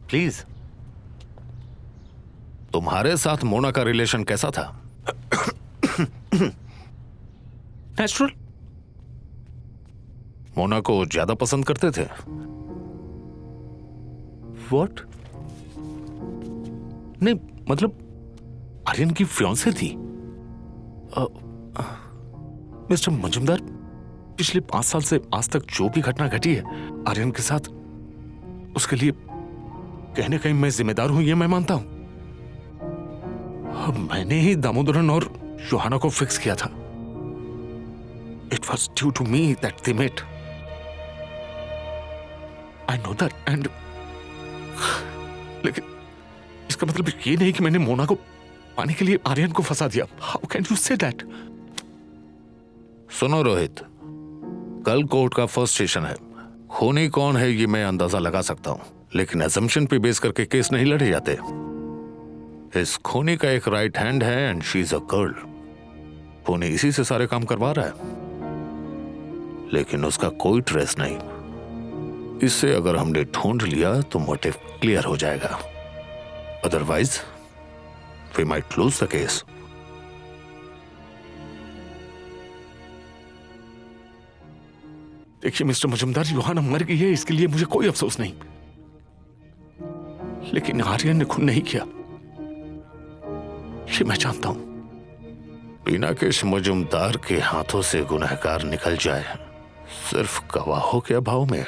Please. तुम्हारे साथ मोना का रिलेशन कैसा था? नेचुरल। मोना को ज्यादा पसंद करते थे? व्हाट? नहीं, मतलब आर्यन की फियांसे थी। मिस्टर मजुमदार, पिछले 5 साल से आज तक जो भी घटना घटी है आर्यन के साथ, उसके लिए कहीं ना कहीं मैं जिम्मेदार हूं, ये मैं मानता हूं। मैंने ही दामोदरन और योहाना को फिक्स किया था। It was due to me that they met. I know that and लेकिन इसका मतलब ये नहीं कि मैंने मोना को पाने के लिए आर्यन को फंसा दिया। How can you say that? सुनो रोहित, कल कोर्ट का फर्स्ट सेशन है। खूनी कौन है ये मैं अंदाजा लगा सकता हूं, लेकिन असम्पशन पे बेस करके केस नहीं लड़े जाते। इस खूनी का एक राइट हैंड है and she is a girl. खूनी इसी से सारे काम करवा रहा है, लेकिन उसका कोई ट्रेस नहीं। इससे अगर हमने ढूंढ लिया तो मोटिव क्लियर हो जाएगा, otherwise we might lose the case. देखिए मिस्टर मजुमदार, योहाना मर गई है, इसके लिए मुझे कोई अफसोस नहीं, लेकिन आर्यन ने खून नहीं किया, ये मैं जानता हूं। बिना किस मजुमदार के हाथों से गुनहगार निकल जाए सिर्फ गवाहों के अभाव में।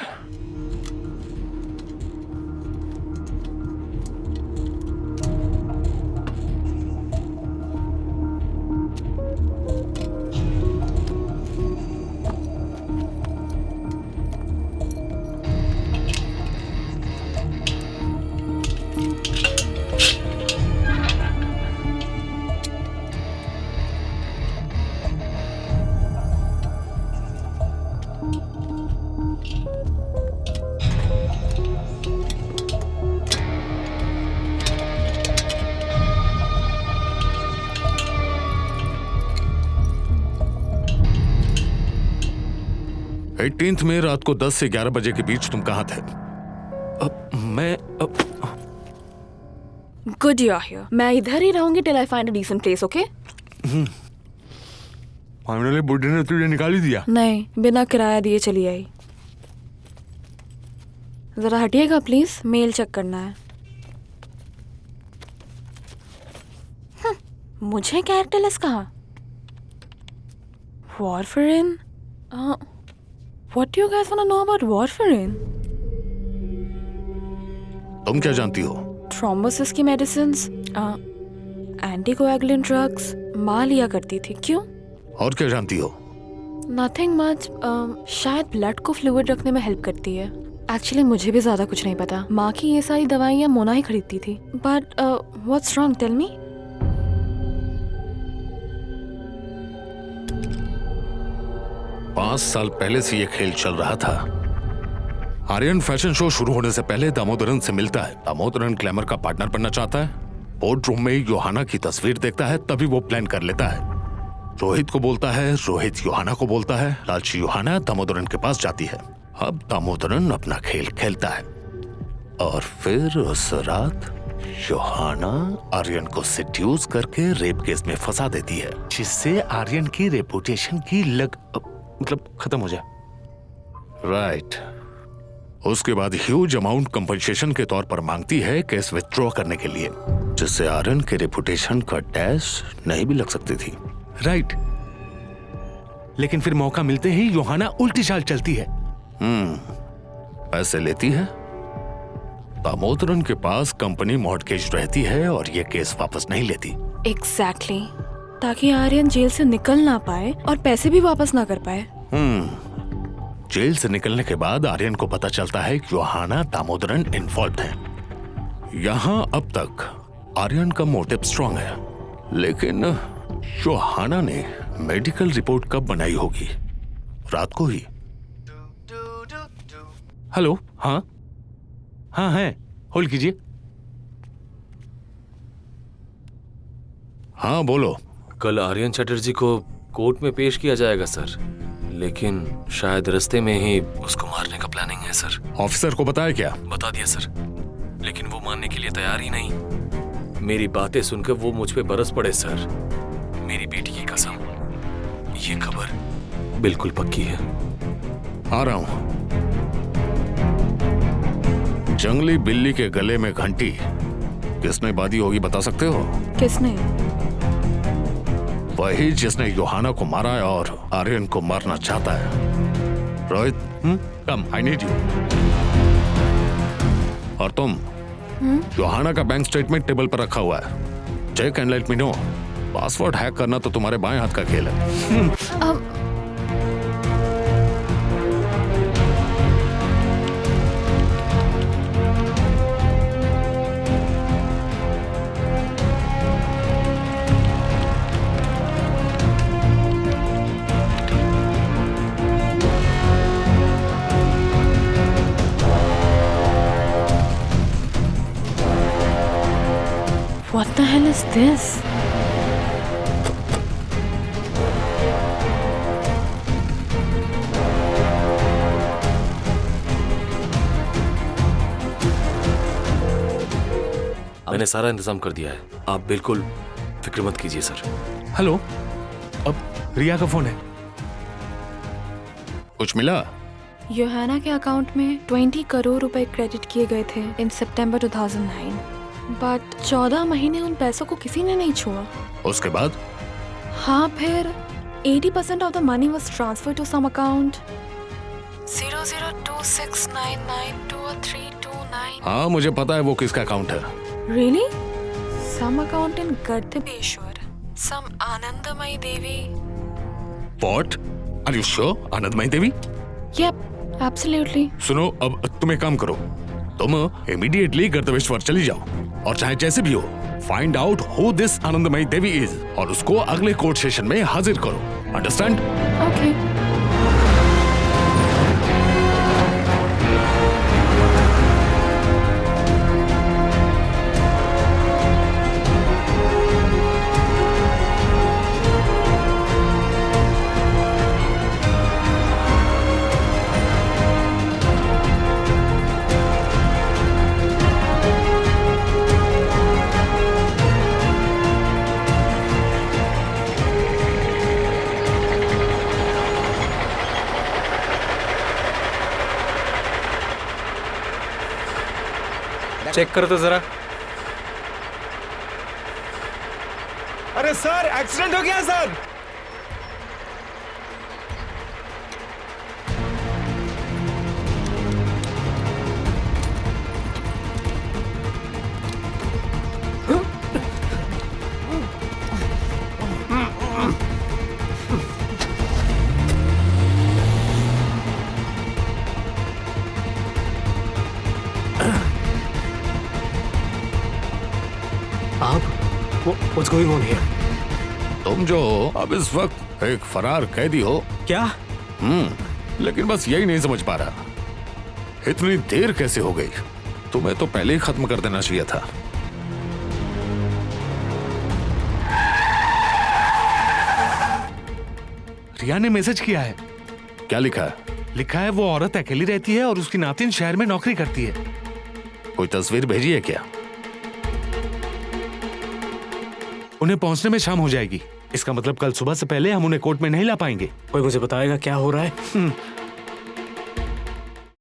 एटीन्थ में रात को 10 से 11 बजे के बीच तुम कहां थे? मैं गुड यू आर हियर। मैं इधर ही रहूंगी till I find a decent place, okay? Finally बुड्ढे ने तुझे निकाल ही दिया। नहीं, बिना किराया दिए चली आई। जरा हटिएगा प्लीज, मेल चेक करना है। मुझे कैरेक्टरलेस कहा? Warfarin? What do you guys want to know about warfarin? तुम क्या जानती हो? थ्रोम्बोसिस की मेडिसिन्स, एंटीकोएगुलेंट ड्रग्स माँ लिया करती थी। क्यों? और क्या जानती हो? Nothing much. शायद ब्लड को फ्लूइड रखने में हेल्प करती है। एक्चुअली मुझे भी ज्यादा कुछ नहीं पता। माँ की ये सारी दवाइयाँ मोना ही खरीदती थी। But what's wrong, tell me. पांच साल पहले से ये खेल चल रहा था। आर्यन फैशन शो शुरू होने से पहले दामोदरन से मिलता है। दामोदरन ग्लैमर का पार्टनर बनना चाहता है। बोर्ड रूम में योहाना की तस्वीर देखता है, तभी वो प्लान कर लेता है। रोहित को बोलता है, रोहित योहाना को बोलता है। लालची योहाना दामोदरन के पास जाती है। अब दामोदरन अपना खेल खेलता है और फिर उस रात योहाना आर्यन को सेड्यूस करके रेप केस में फंसा देती है, जिससे आर्यन की रेपुटेशन की मतलब खत्म हो जाए। राइट। उसके बाद ह्यूज अमाउंट कंपनसेशन के तौर पर मांगती है केस विथड्रॉ करने के लिए, जिससे आर्यन के रेपुटेशन का डैश नहीं भी लग सकती थी। राइट। लेकिन फिर मौका मिलते ही योहाना उल्टी चाल चलती है। पैसे लेती है। दामोदरन के पास कंपनी मॉर्टगेज रहती है और ये केस वापस नहीं लेती। एग्जैक्टली, ताकि आर्यन जेल से निकल ना पाए और पैसे भी वापस ना कर पाए। जेल से निकलने के बाद आर्यन को पता चलता है कि योहाना दामोदरन इन्वॉल्व है। यहाँ अब तक आर्यन का मोटिव स्ट्रांग है, लेकिन योहाना ने मेडिकल रिपोर्ट कब बनाई होगी? रात को ही। हेलो। हाँ हाँ है, होल्ड कीजिए। हाँ बोलो। कल आर्यन चटर्जी को कोर्ट में पेश किया जाएगा सर, लेकिन शायद रास्ते में ही उसको मारने का प्लानिंग है सर। ऑफिसर को बताया क्या? बता दिया सर। लेकिन वो मानने के लिए तैयार ही नहीं। मेरी बातें सुनकर वो मुझ पे बरस पड़े सर। मेरी बेटी की कसम, ये खबर बिल्कुल पक्की है। आ रहा हूं। जंगली बिल्ली के गले में घंटी किसने बांधी होगी बता सकते हो? किसने? वही जिसने योहाना को मारा है और आर्यन को मारना चाहता है। रोहित, कम, आई नीड यू। और तुम, योहाना का बैंक स्टेटमेंट टेबल पर रखा हुआ है। Check and let me know. Password hack करना तो तुम्हारे बाएं हाथ का खेल है। What the hell is this? मैंने सारा इंतजाम कर दिया है, आप बिल्कुल फिक्र मत कीजिए सर। हेलो, अब रिया का फोन है। कुछ मिला? योहाना के अकाउंट में 20 करोड़ रुपए क्रेडिट किए गए थे इन सितंबर 2009, बट 14 महीने उन पैसों को किसी ने नहीं छुआ। उसके बाद? हाँ, फिर 80% of the money was transfer to some account 0026992329। हाँ, मुझे पता है वो किसका अकाउंट है। Really? Some account in Gardebeshwar. Some Anandamai Devi. What? Are you sure? Anandamayi Devi? Yep, absolutely. सुनो, अब तुम एक काम करो, तुम इमीडिएटली गर्दवेश्वर चली जाओ और चाहे जैसे भी हो find out who this Anandamayi Devi is और उसको अगले कोर्ट सेशन में हाजिर करो। अंडरस्टैंड? Okay. चेक करो तो जरा। अरे सर, एक्सीडेंट हो गया sir. What's going on here? तुम जो हो अब इस वक्त एक फरार कैदी हो। क्या? लेकिन बस यही नहीं समझ पा रहा, इतनी देर कैसे हो गई? तुम्हें तो पहले ही खत्म कर देना चाहिए था। रिया ने मैसेज किया है। क्या लिखा है? लिखा है वो औरत अकेली रहती है और उसकी नातिन शहर में नौकरी करती है। कोई तस्वीर भेजी है क्या? उन्हें पहुंचने में शाम हो जाएगी। इसका मतलब कल सुबह से पहले हम उन्हें कोर्ट में नहीं ला पाएंगे। कोई मुझे बताएगा क्या हो रहा है?